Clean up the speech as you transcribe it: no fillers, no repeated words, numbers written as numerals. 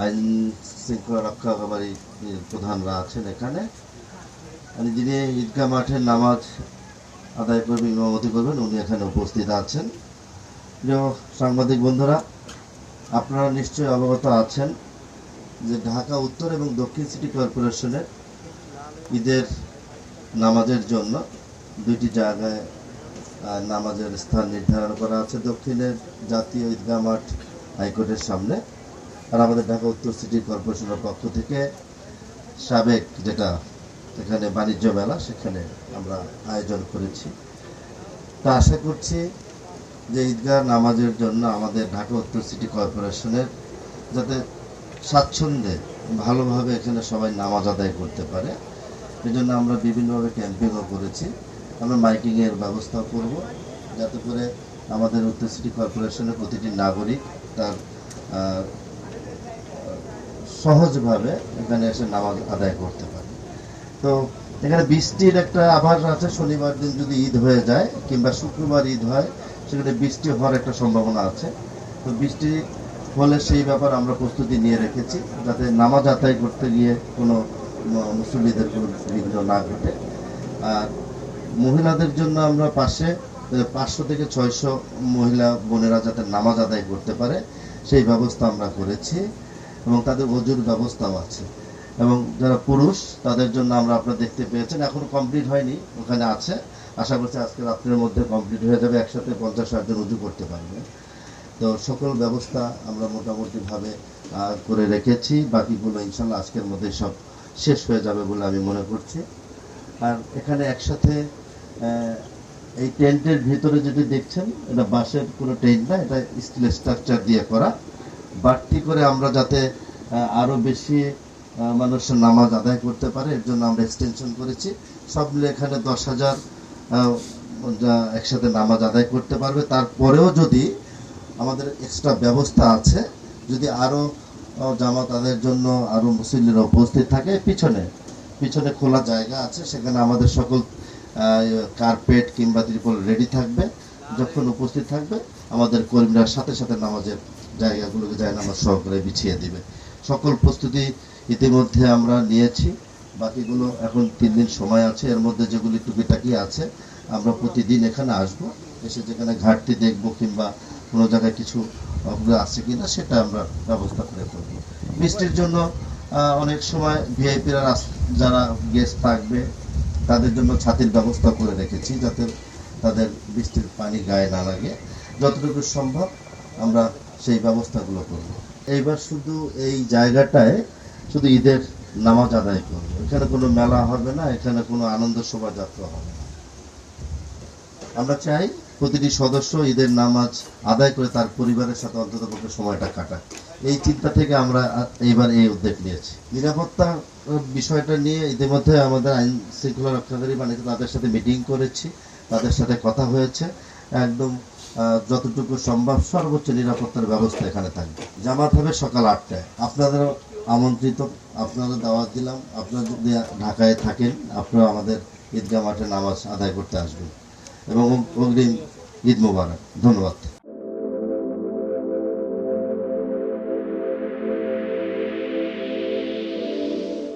আইন শৃঙ্খলা রক্ষাকারী প্রধানরা আছেন এখানে, যিনি ঈদগাহ মাঠের নামাজ আদায় করবেন, ইমামতি করবেন, উনি এখানে উপস্থিত আছেন। প্রিয় সাংবাদিক বন্ধুরা, আপনারা নিশ্চয়ই অবগত আছেন যে ঢাকা উত্তর এবং দক্ষিণ সিটি কর্পোরেশনের ঈদের নামাজের জন্য দুইটি জায়গায় নামাজের স্থান নির্ধারণ করা আছে। দক্ষিণের জাতীয় ঈদগাহ মাঠ হাইকোর্টের সামনে, আর আমাদের ঢাকা উত্তর সিটি কর্পোরেশনের পক্ষ থেকে সাবেক যেটা এখানে বাণিজ্য মেলা, সেখানে আমরা আয়োজন করেছি। তা আশা করছি যে ঈদগাহ নামাজের জন্য আমাদের ঢাকা উত্তর সিটি কর্পোরেশনের যাতে স্বাচ্ছন্দ্যে ভালোভাবে এখানে সবাই নামাজ আদায় করতে পারে, এই জন্য আমরা বিভিন্নভাবে ক্যাম্পেইনও করেছি। আমরা মাইকিংয়ের ব্যবস্থাও করব, যাতে করে আমাদের উত্তর সিটি কর্পোরেশনের প্রতিটি নাগরিক তার সহজভাবে এখানে এসে নামাজ আদায় করতে পারে। তো এখানে বৃষ্টির একটা আভাস আছে, শনিবার দিন যদি ঈদ হয়ে যায় কিংবা শুক্রবার ঈদ হয়, সেখানে বৃষ্টি হওয়ার একটা সম্ভাবনা আছে। তো বৃষ্টি হলে সেই ব্যাপার আমরা প্রস্তুতি নিয়ে রেখেছি, যাতে নামাজ আদায় করতে গিয়ে কোনো মুসল্লিদের কোনো বিঘ্ন না ঘটে। আর মহিলাদের জন্য আমরা পাশে 500 থেকে 600 মহিলা বোনেরা যাতে নামাজ আদায় করতে পারে সেই ব্যবস্থা আমরা করেছি, এবং তাদের ওযুর ব্যবস্থাও আছে। এবং যারা পুরুষ তাদের জন্য আমরা, আপনারা দেখতে পেয়েছেন, এখনো কমপ্লিট হয়নি, ওখানে আছে। আশা করছি আজকে রাত্রের মধ্যে কমপ্লিট হয়ে যাবে, একসাথে 50-60 জন ওযু করতে পারবে। তো সকল ব্যবস্থা আমরা মোটামুটিভাবে করে রেখেছি, বাকিগুলো ইনশাল্লাহ আজকের মধ্যে সব শেষ হয়ে যাবে বলে আমি মনে করছি। আর এখানে একসাথে এই টেন্টের ভিতরে যদি দেখছেন, এটা বাঁশের কোনো টেন্ট না, এটা স্টিলের স্ট্রাকচার দিয়ে করা। বাড়তি করে আমরা যাতে আরো বেশি মানুষের নামাজ আদায় করতে পারে, এর জন্য আমরা এক্সটেনশন করেছি। সব মিলে এখানে 10,000 একসাথে নামাজ আদায় করতে পারবে। তারপরেও যদি আমাদের এক্সট্রা ব্যবস্থা আছে, যদি আরো জামাত আদায়ের জন্য আরো মুসল্লিরা উপস্থিত থাকে, পিছনে খোলা জায়গা আছে, সেখানে আমাদের সকল কার্পেট কিংবা ত্রিপল রেডি থাকবে। যখন উপস্থিত থাকবে আমাদের কর্মীরা সাথে সাথে নামাজের জায়গাগুলোকে নামাজ সহকারে বিছিয়ে দিবে। সকল প্রস্তুতি ইতিমধ্যে আমরা নিয়েছি, বাকিগুলো এখন 3 দিন সময় আছে। এর মধ্যে যেগুলি টুকিটাকি আছে আমরা প্রতিদিন এখানে আসব, এসে যেখানে ঘাটতি দেখব কিংবা কোনো জায়গায় কিছু আছে কিনা সেটা আমরা ব্যবস্থা করে করব। বৃষ্টির জন্য অনেক সময় ভিআইপিরা যারা গেস্ট থাকবে তাদের জন্য ছাতির ব্যবস্থা করে রেখেছি, যাতে তাদের বৃষ্টির পানি গায়ে না লাগে। যতটুকু সম্ভব আমরা সেই ব্যবস্থাগুলো করব। এইবার শুধু এই জায়গাটায় শুধু ঈদের নামাজ আদায় করব, এখানে কোনো মেলা হবে না, এখানে কোনো আনন্দ শোভাযাত্রা হবে না। আমরা চাই প্রতিটি সদস্য ঈদের নামাজ আদায় করে তার পরিবারের সাথে অন্ততপক্ষে সময়টা কাটাক। এই চিন্তা থেকে আমরা এইবার এই উদ্যোগ নিয়েছি। নিরাপত্তা বিষয়টা নিয়ে ইতিমধ্যে আমাদের আইন শৃঙ্খলা রক্ষাকারী তাদের সাথে মিটিং করেছি, তাদের সাথে কথা হয়েছে। একদম যতটুকু সম্ভব সর্বোচ্চ নিরাপত্তার ব্যবস্থা এখানে থাকবে। জামাত হবে সকাল 8টায়। আপনাদেরও আমন্ত্রিত, আপনারা দাওয়াত দিলাম। আপনারা যদি ঢাকায় থাকেন, আপনারা আমাদের ঈদগাহ মাঠে নামাজ আদায় করতে আসবেন, এবং অগ্রিম ঈদ মোবারক। ধন্যবাদ।